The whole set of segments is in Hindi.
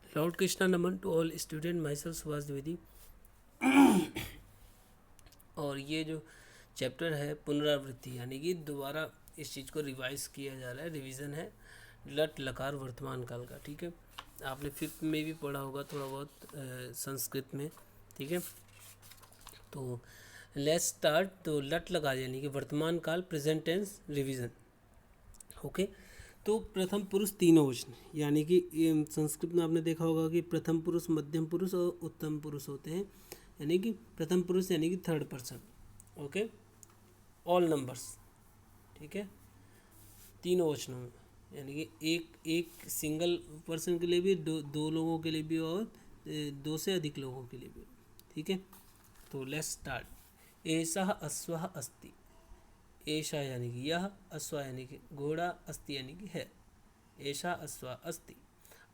लॉर्ड कृष्णा नमन to all student, myself Subhash Dwivedi. और ये जो चैप्टर है पुनरावृत्ति, यानी कि दोबारा इस चीज़ को रिवाइज किया जा रहा है, रिवीजन है लट लकार वर्तमान काल का। ठीक है, आपने फिफ्थ में भी पढ़ा होगा थोड़ा बहुत संस्कृत में। ठीक है, तो लेट्स स्टार्ट। तो लट लकार यानी कि वर्तमान काल, प्रेजेंट टेंस रिवीजन। ओके, तो प्रथम पुरुष तीनों वचन, यानी कि ये संस्कृत में आपने देखा होगा कि प्रथम पुरुष, मध्यम पुरुष और उत्तम पुरुष होते हैं। यानी कि प्रथम पुरुष यानी कि third person. Okay, all numbers. ठीक है, तीनों वचनों में, यानी कि एक सिंगल पर्सन के लिए भी, दो लोगों के लिए भी, और दो से अधिक लोगों के लिए भी। ठीक है, तो लेट्स स्टार्ट। ऐसा अश्वः अस्ति। ऐसा यानी कि यह, अश्व यानी कि घोड़ा, अस्ति यानी कि है। ऐसा अश्व अस्ति।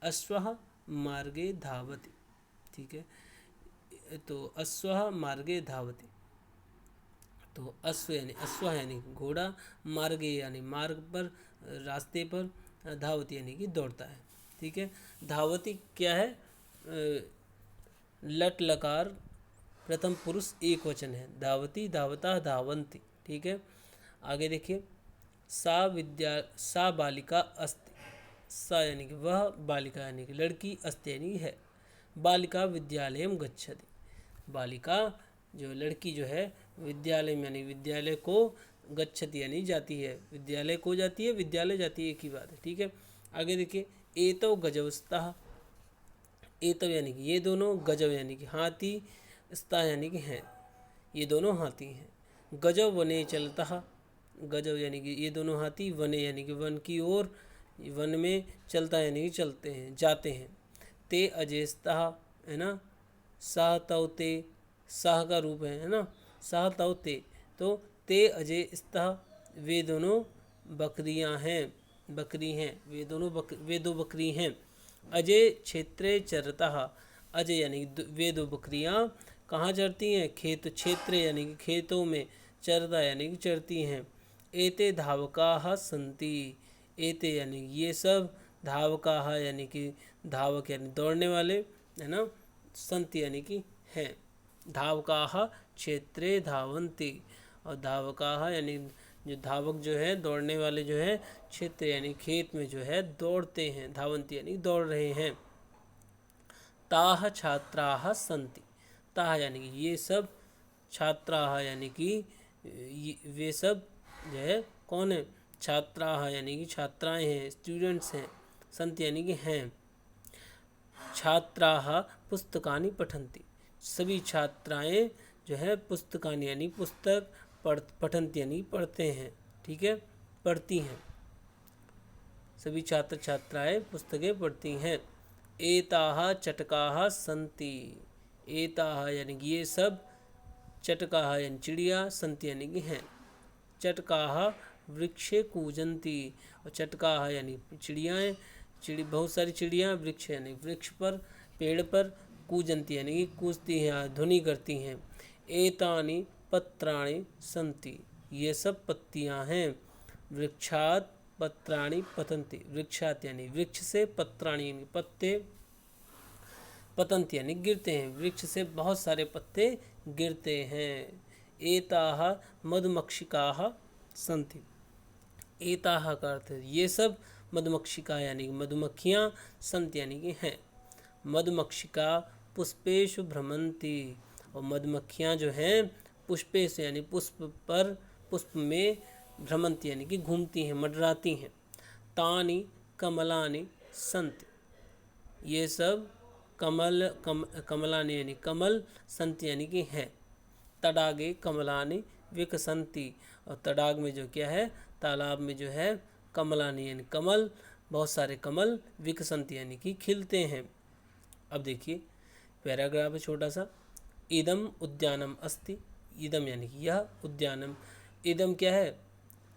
अश्वः मार्गे धावति। ठीक है, तो अश्वः मार्गे धावति। तो अश्व यानी घोड़ा, मार्गे यानी मार्ग पर, रास्ते पर, धावती यानी कि दौड़ता है। ठीक है, धावती क्या है? लट लकार प्रथम पुरुष एक वचन है। धावती, धावता, धावंती। ठीक है, आगे देखिए। सा बालिका अस्ति। सा यानी कि वह, बालिका यानी कि लड़की, अस्ति यानी कि है। बालिका विद्यालयम गच्छति। बालिका जो लड़की जो है, विद्यालय यानी विद्यालय को, गच्छति यानी जाती है। विद्यालय को जाती है, विद्यालय जाती है, एक ही बात है। ठीक है, आगे देखिए। एतौ गजवस्तः। एतौ यानी कि ये दोनों, गजव यानी कि हाथी, स्ता यानी कि हैं, ये दोनों हाथी हैं। गजव वने चलता। गजव यानी कि ये दोनों हाथी, वने यानी कि वन की ओर, वन में, चलता यानी कि चलते हैं, जाते हैं। ते अजेस्ता, है ना। साह तव ते, साह का रूप है ना। साह तव ते, तो ते अजय स्ता, वे दोनों बकरियां हैं, बकरी हैं, वे दो बकरी हैं। अजय क्षेत्रे चरता। अजय यानी वे दो बकरियां कहाँ चरती हैं? खेत क्षेत्र यानी कि खेतों में, चरता यानी कि चरती हैं। एते धावकाः सन्ति। एते यानी ये सब, धावकाः यानी कि धावक यानी दौड़ने वाले, है ना। सन्ति यानी कि हैं। धावकाः क्षेत्रे धावन्ति, और धावकाः यानी जो धावक जो है, दौड़ने वाले जो है, क्षेत्र यानी खेत में जो है दौड़ते हैं, धावन्ति यानी दौड़ रहे हैं। ताः छात्राः सन्ति। ताः यानी कि ये सब, छात्राः यानी कि वे सब जो है कौन है? छात्राः यानी कि छात्राएं हैं, स्टूडेंट्स हैं। सन्ति यानी कि हैं। छात्राः पुस्तकानि पठन्ति। सभी छात्राएं जो है पुस्तकानि यानी पुस्तक, पठन्ति यानी पढ़ते हैं। ठीक है, पढ़ती हैं। सभी छात्र छात्राएं पुस्तकें पढ़ती हैं। एताः चटकाः सन्ति। एताः यानी कि ये सब, चटकाः यानी चिड़िया, सन्ति यानी कि हैं। चटकाः वृक्षे कूजन्ति। और चटकाः यानी चिड़ियाएँ, बहुत सारी चिड़ियाँ, वृक्ष यानी वृक्ष पर, पेड़ पर, कूजन्ति यानी कि कूदती हैं, ध्वनि करती हैं। एतानि पत्राणि सन्ति। ये सब पत्तियां हैं। वृक्षात पत्राणि पतन्ति। वृक्षात यानी वृक्ष से, पत्राणि यानी पत्ते, पतन्ति यानी गिरते हैं, वृक्ष से बहुत सारे पत्ते गिरते हैं। एताः मधुमक्षिकाः सन्ति। एताः का अर्थ है ये सब, मधुमक्षिका यानी मधुमक्खियाँ, सन्ति यानी कि हैं। मधुमक्षिका पुष्पेषु भ्रमन्ति। और मधुमक्खियाँ जो हैं पुष्पेषु यानी पुष्प पर, पुष्प में, भ्रमन्ति यानी कि घूमती हैं, मंडराती हैं। तानि कमलानि सन्ति। ये सब कमलानि यानी कमल, सन्ति यानी कि हैं। तडागे कमलानि विकसन्ति। और तडाग में जो क्या है, तालाब में जो है, कमलानि यानी कमल, बहुत सारे कमल, विकसन्ति यानी कि खिलते हैं। अब देखिए पैराग्राफ है छोटा सा। इदम उद्यानम अस्ति। इदम यानी कि यह, उद्यानम, इदम क्या है?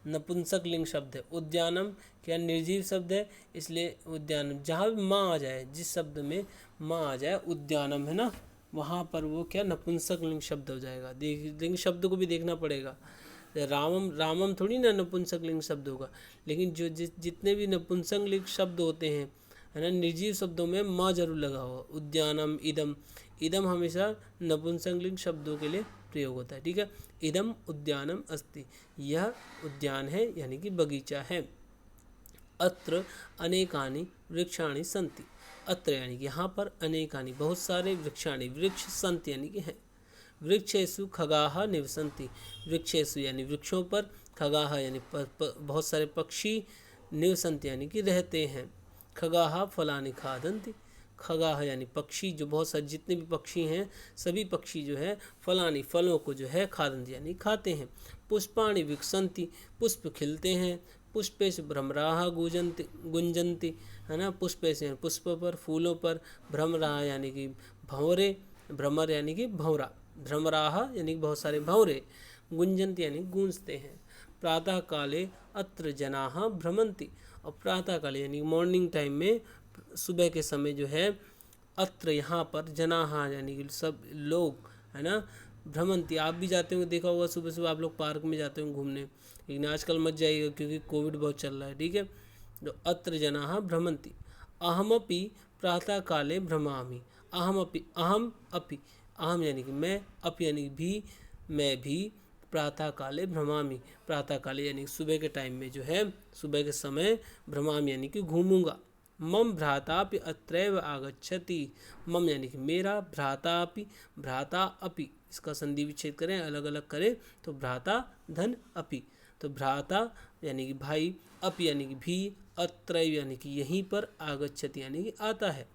नपुंसक लिंग शब्द है। उद्यानम क्या निर्जीव शब्द है, इसलिए उद्यानम, जहाँ भी माँ आ जाए, जिस शब्द में माँ आ जाए, उद्यानम है ना, वहाँ पर वो क्या नपुंसक लिंग शब्द हो जाएगा। लिंग शब्द को भी देखना पड़ेगा। रामम, रामम थोड़ी ना नपुंसक लिंग शब्द होगा, लेकिन जो जितने भी नपुंसक लिंग शब्द होते हैं, है ना। निर्जीव शब्दों में म जरूर लगा हुआ। उद्यानम, इदम, इदम हमेशा नपुंसकलिंग शब्दों के लिए प्रयोग होता है, ठीक है। इदम उद्यानम अस्ति, यह उद्यान है यानी कि बगीचा है। अत्र अनेकानि वृक्षाणि सन्ति, अत्र यानी कि यहाँ पर, अनेकानि बहुत सारे, वृक्षाणि वृक्ष, सन्ति यानी कि हैं। वृक्षेषु खगाः निवसन्ति, वृक्षेषु यानी वृक्षों पर, खगाः यानी बहुत सारे पक्षी, निवसन्ति यानी कि रहते हैं। खगाः फलानि खादन्ति, खगाः यानी पक्षी, जो बहुत सारे जितने भी पक्षी हैं सभी पक्षी जो है फलानी फलों को जो है खादन्ति यानी खाते हैं। पुष्पाणि विकसन्ति, पुष्प खिलते हैं। पुष्पेषु भ्रमराः गुंजन्ति, है ना। पुष्पेषु पुष्प पर, फूलों पर, भ्रमराः यानी कि भंवरे, भ्रमर यानी कि भंवरा, भ्रमराः यानी कि बहुत सारे भंवरे, गुंजन्ति यानी गूंजते हैं। प्रातः काले अत्र जनाः भ्रमन्ति, और प्रातः काले यानी मॉर्निंग टाइम में, सुबह के समय जो है, अत्र यहाँ पर, जनाः यानी कि सब लोग, है ना। भ्रमंती, आप भी जाते होंगे, देखा होगा सुबह सुबह आप लोग पार्क में जाते होंगे घूमने, लेकिन आजकल मत जाइएगा क्योंकि कोविड बहुत चल रहा है, ठीक है। तो अत्र जनाः भ्रमन्ति। अहमपि प्रातः काले भ्रमामि, अहमपि, अहम अपि, अहम यानी कि मैं, अपि यानी कि भी, मैं भी, प्रातः काले भ्रमामि, प्रातः काले यानी सुबह के टाइम में जो है, सुबह के समय, भ्रमामि यानी कि घूमूंगा। मम भ्रातापि अत्रैव आगच्छति, मम यानी कि मेरा, भ्रातापि, भ्राता अपि, इसका संधि विच्छेद करें, अलग अलग करें तो भ्राता धन अपि, तो भ्राता यानी कि भाई, अपि यानी कि भी, अत्रैव यानी कि यहीं पर, आगच्छति यानी कि आता है।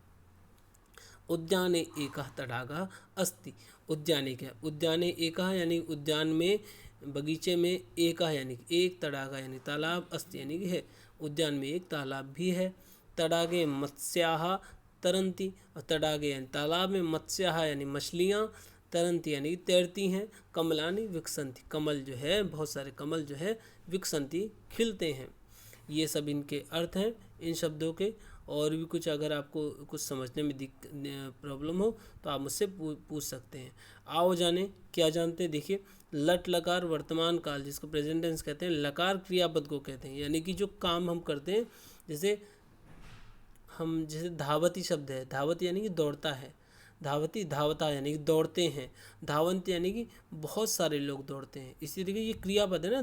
उद्याने एकः तडागः अस्ति, उद्याने क्या, उद्याने एकः यानी उद्यान में, बगीचे में, एकः यानी कि एक, तडागा यानी तालाब, अस्ति यानी कि है, उद्यान में एक तालाब भी है। तडागे मत्स्याः तरन्ति, और तडागे यानी तालाब में, मत्स्याः यानी मछलियाँ, तरन्ति यानी तैरती हैं। कमलानि विकसन्ति, कमल जो है, बहुत सारे कमल जो है, विकसन्ति खिलते हैं। ये सब इनके अर्थ हैं इन शब्दों के। और भी कुछ अगर आपको कुछ समझने में प्रॉब्लम हो तो आप मुझसे पूछ सकते हैं। आओ जाने क्या जानते हैं। देखिए, लट लकार वर्तमान काल, जिसको प्रेजेंट टेंस कहते हैं, लकार क्रियापद को कहते हैं, यानी कि जो काम हम करते हैं, जैसे धावती शब्द है, धावती यानी कि दौड़ता है, धावती, धावता यानी कि दौड़ते हैं, धावंत यानी कि बहुत सारे लोग दौड़ते हैं। इसी तरीके ये क्रियापद है ना,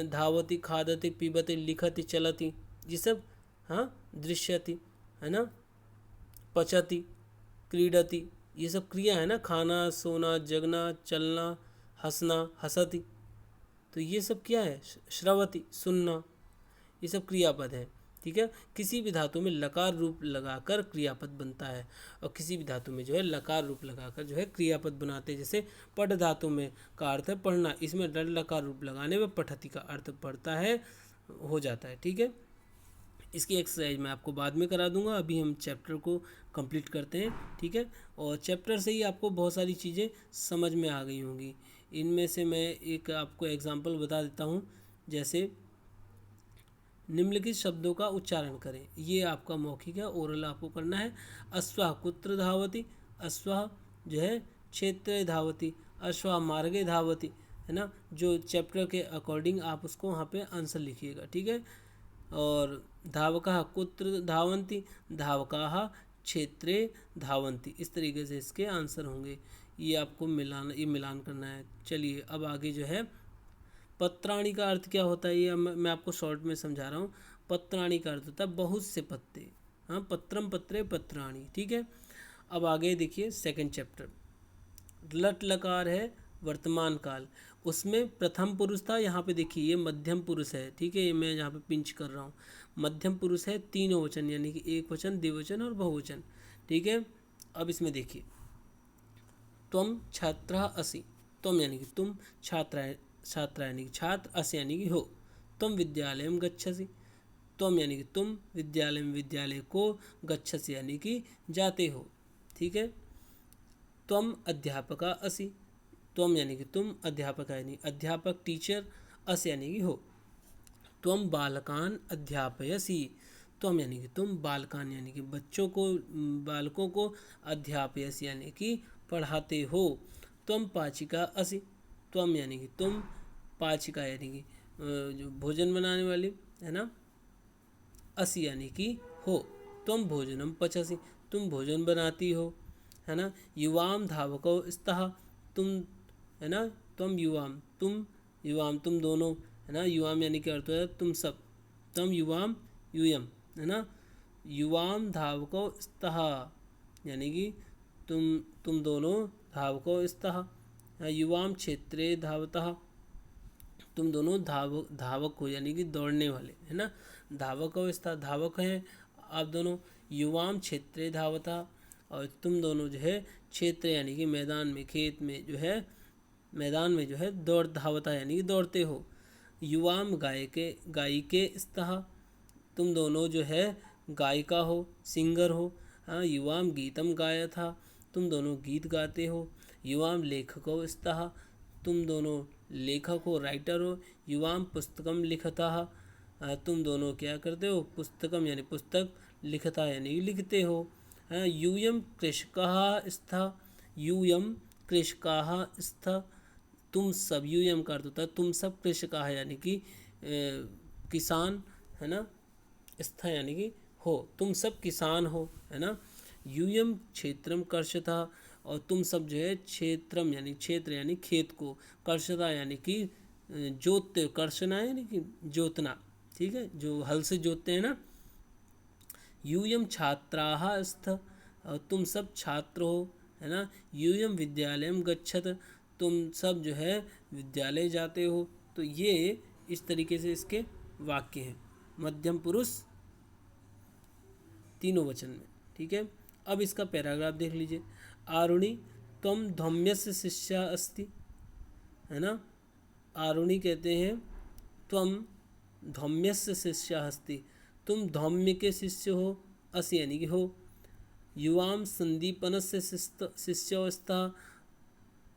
धावती, खादती, पीबती, लिखती, चलती, ये सब, हाँ, दृश्यति, है ना, पचती, क्रीडति, ये सब क्रिया है ना, खाना, सोना, जगना, चलना, हंसना, हंसती, तो ये सब क्या है, श्रवती, सुनना, ये सब क्रियापद है, ठीक है। किसी भी धातु में लकार रूप लगाकर क्रियापद बनता है, और किसी भी धातु में जो है लकार रूप लगाकर जो है क्रियापद बनाते हैं। जैसे पढ़ धातु में का अर्थ है पढ़ना, इसमें लट लकार रूप लगाने में पठती का अर्थ पढ़ता है, हो जाता है, ठीक है। इसकी एक्सरसाइज मैं आपको बाद में करा दूंगा, अभी हम चैप्टर को कंप्लीट करते हैं, ठीक है। और चैप्टर से ही आपको बहुत सारी चीज़ें समझ में आ गई होंगी। इनमें से मैं एक आपको एग्जांपल बता देता हूँ, जैसे निम्नलिखित शब्दों का उच्चारण करें, ये आपका मौखिक है, ओरल आपको करना है। अश्वः कुत्र धावति, अश्वः जो है क्षेत्रे धावति, अश्वः मार्गे धावति, है ना। जो चैप्टर के अकॉर्डिंग आप उसको वहाँ पे आंसर लिखिएगा, ठीक है। और धावकाः कुत्र धावन्ति, धावकाः क्षेत्रे धावन्ति, इस तरीके से इसके आंसर होंगे। ये आपको मिलान करना है। चलिए अब आगे जो है, पत्राणि का अर्थ क्या होता है, ये मैं आपको शॉर्ट में समझा रहा हूँ। पत्राणि का अर्थ होता है बहुत से पत्ते, हाँ, पत्रम पत्रे पत्राणि, ठीक है। अब आगे देखिए सेकंड चैप्टर, लट लकार है वर्तमान काल, उसमें प्रथम पुरुष था, यहाँ पे देखिए ये मध्यम पुरुष है, ठीक है, ये मैं यहाँ पे पिंच कर रहा हूँ, मध्यम पुरुष है, तीनों वचन यानी कि एक वचन, द्विवचन और बहुवचन, ठीक है। अब इसमें देखिए, त्वम छात्रः असि, त्वम यानी कि तुम, छात्र यानी कि छात्र, अस यानी कि हो, तुम विद्यालयम गच्छसि, तुम यानी कि तुम, विद्यालय में विद्यालय को, गच्छसि यानी कि जाते हो, ठीक है। तुम अध्यापका असि, तुम यानी कि तुम, अध्यापक यानी अध्यापक, टीचर, अस यानी कि हो। तुम बालकान अध्यापयसि, तुम यानी कि तुम, बालकान यानी कि बच्चों को, बालकों को, अध्यापयसि यानी कि पढ़ाते हो। तुम पाचिका असि, तुम यानी कि तुम, पाचिका यानी कि जो भोजन बनाने वाली, है ना, असि यानी कि हो, त्वं भोजनं पचसि, तुम भोजन बनाती हो, है ना। युवाम धावको स्तः, तुम, है ना। तुम युवाम तुम दोनों, है ना। युवाम यानी कि अर्थ है तुम सब, तम युवाम यूयम, है ना। युवाम धावको स्तः यानी कि तुम दोनों धावको स्तः, युवाम क्षेत्रे धावतः, तुम दोनों धावक हो यानी कि दौड़ने वाले, है ना। धावक अवस्था धावक हैं आप दोनों। युवाम क्षेत्रे धावता, और तुम दोनों जो है क्षेत्र यानी कि मैदान में, खेत में जो है, मैदान में जो है दौड़ धावता यानी कि दौड़ते हो। युवाम गायिके स्तः, तुम दोनों जो है गायिका हो, सिंगर हो। हाँ, युवाम गीतम गाया था, तुम दोनों गीत गाते हो। युवाम लेखको स्तः, तुम दोनों लेखक हो, राइटर हो। युवाम पुस्तकम लिखता, तुम दोनों क्या करते हो, पुस्तकम यानी पुस्तक, लिखता यानी लिखते हो। यूयम कृषकाः स्तः, यूयम कृषकाः स्तः, तुम सब, यूयम का अर्थ होता है तुम सब, कृषकाः यानी कि किसान, है ना। स्थ यानी कि हो, तुम सब किसान हो, है ना। यूयम क्षेत्रम कर्षता, और तुम सब जो है क्षेत्रम यानी क्षेत्र यानी खेत को, कर्षता यानी कि जोतते, कर्षना यानी कि जोतना, ठीक है, जो हल से जोतते हैं ना। यूयम छात्राः स्थ, और तुम सब छात्र हो, है ना। यूयम विद्यालयम गच्छत, तुम सब जो है विद्यालय जाते हो। तो ये इस तरीके से इसके वाक्य हैं, मध्यम पुरुष तीनों वचन में, ठीक है। अब इसका पैराग्राफ देख लीजिए। आरुणि त्वं धौम्यस्य शिष्या अस्ति, है ना। आरुणि कहते हैं त्वं धौम्यस्य शिष्या अस्ति, तुम धौम्य के शिष्य हो, अस यानी कि हो। युवाम संदीपनस्य शिष्योस्ता,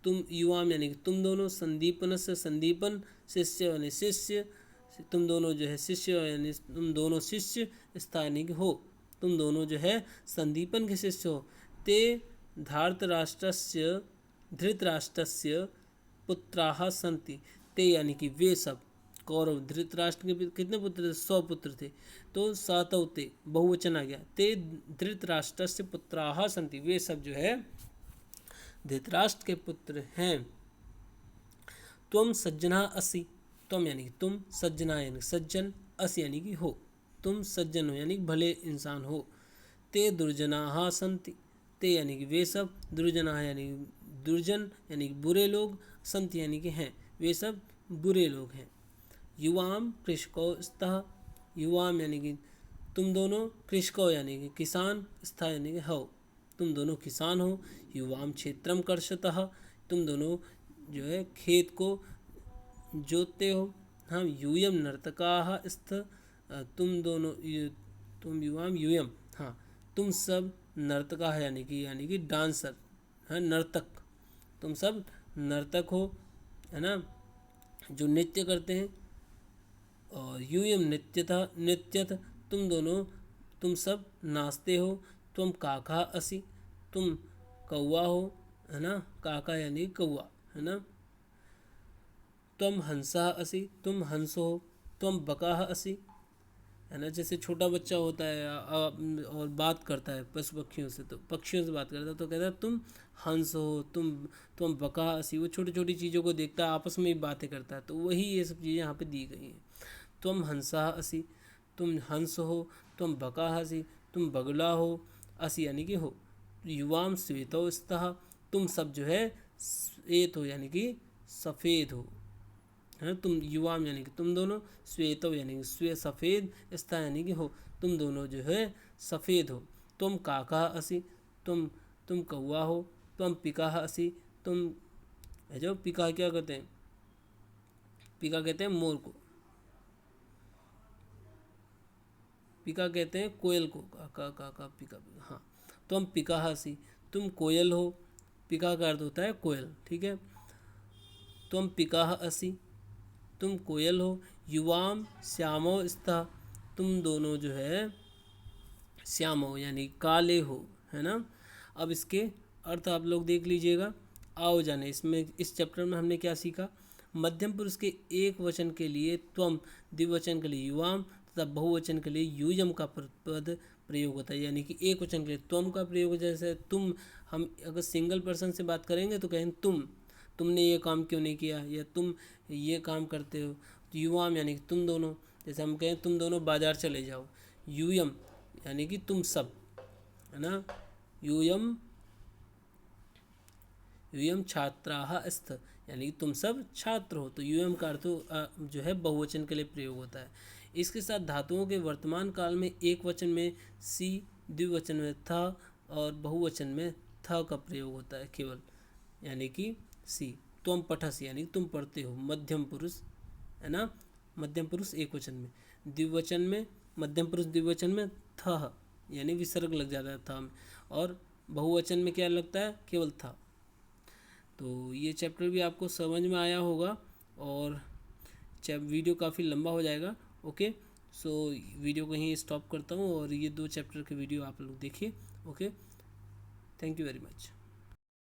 तुम युवाम यानी कि तुम दोनों, संदीपनस्य संदीपन, शिष्य यानी शिष्य, तुम दोनों जो है शिष्य यानी तुम दोनों शिष्य, स्था यानी कि हो, तुम दोनों जो है संदीपन के शिष्य हो। ते धार्तराष्ट्रस्य धृतराष्ट्रस्य पुत्राः सन्ति, ते यानी कि वे सब, कौरव धृतराष्ट्र के कितने पुत्र थे, 100 पुत्र थे, तो सातव ते बहुवचन आ गया। ते धृतराष्ट्रस्य पुत्राः सन्ति, वे सब जो है धृतराष्ट्र के पुत्र हैं। त्वं सज्जना असि, त्वं यानी कि तुम, सज्जना यानी सज्जन, अस यानी कि हो, तुम सज्जन हो यानी भले इंसान हो। ते दुर्जनाः सन्ति, ते यानी कि वे सब, दुर्जनाः यानी दुर्जन यानी कि बुरे लोग, संत यानी कि हैं, वे सब बुरे लोग हैं। युवाम कृषको स्तः, युवाम यानी कि तुम दोनों, कृषको यानी कि किसान, स्था यानी कि हो, तुम दोनों किसान हो। युवाम क्षेत्रम कर्षतः, तुम दोनों जो है खेत को जोतते हो। हाँ, यूयम नर्तकाः स्थ, तुम दोनों, तुम युवाम यूयम, हाँ, तुम सब नर्तका यानी कि डांसर, है नर्तक, तुम सब नर्तक हो, है ना, जो नृत्य करते हैं। और यूयम नृत्यथ, तुम दोनों, तुम सब नाचते हो। तुम काका असी, तुम कौआ हो, है ना, काका यानी कौआ, है ना। तुम हंसा असी, तुम हंस हो। तुम बकाह असी, है ना, जैसे छोटा बच्चा होता है और बात करता है पशु पक्षियों से, तो पक्षियों से बात करता है तो कहता है तुम हंस हो, तुम बका हंसी, वो छोटी छोटी चीज़ों को देखता है, आपस में ही बातें करता है, तो वही ये सब चीज़ें यहाँ पे दी गई हैं। तुम हंसा हसी, तुम हंस हो। तुम बका हसी, तुम बगुला हो, असी यानी कि हो। युवाम श्वेतो स्तः, तुम सब जो है श्वेत हो यानी कि सफ़ेद हो, है। तुम युवाम यानी कि तुम दोनों, श्वेतो यानी कि श्वेत सफ़ेद, स्था यानी कि हो, तुम दोनों जो है सफ़ेद हो। तुम काका असी, तुम कौआ हो। तुम पिका असी, तुम, है जो पिका क्या कहते हैं, पिका कहते हैं मोर को, पिका कहते हैं कोयल को, काका काका पिका, हाँ। तुम पिका हसी, तुम कोयल हो, पिका का अर्थ होता है कोयल, ठीक है। तुम पिका असी, तुम कोयल हो। युवाम श्यामो स्था, तुम दोनों जो है श्यामो यानी काले हो, है ना। अब इसके अर्थ आप लोग देख लीजिएगा, आओ जाने। इसमें इस चैप्टर में हमने क्या सीखा, मध्यम पुरुष के एक वचन के लिए त्वम, द्विवचन के लिए युवाम तथा बहुवचन के लिए यूयम का पद प्रयोग होता है, यानी कि एक वचन के लिए त्वम का प्रयोग, जैसे तुम, हम अगर सिंगल पर्सन से बात करेंगे तो कहें तुमने ये काम क्यों नहीं किया, या तुम ये काम करते हो। तो युवाम यानी कि तुम दोनों, जैसे हम कहें तुम दोनों बाजार चले जाओ। यूयम यानी कि तुम सब, है ना। यूयम छात्राः स्त, यानी कि तुम सब छात्र हो। तो यूयम का अर्थ जो है बहुवचन के लिए प्रयोग होता है। इसके साथ धातुओं के वर्तमान काल में एक वचन में सी, द्विवचन में था और बहुवचन में था का प्रयोग होता है केवल, यानी कि सी। त्वम पठसि यानी तुम पढ़ते हो, मध्यम पुरुष, है ना। मध्यम पुरुष एक वचन में, द्विवचन में, मध्यम पुरुष द्विवचन में था, यानी विसर्ग लग जाता है था में, और बहुवचन में क्या लगता है, केवल था। तो ये चैप्टर भी आपको समझ में आया होगा, और वीडियो काफ़ी लंबा हो जाएगा। ओके, सो वीडियो को यहीं स्टॉप करता हूँ, और ये 2 चैप्टर के वीडियो आप लोग देखिए। Okay, thank you very much.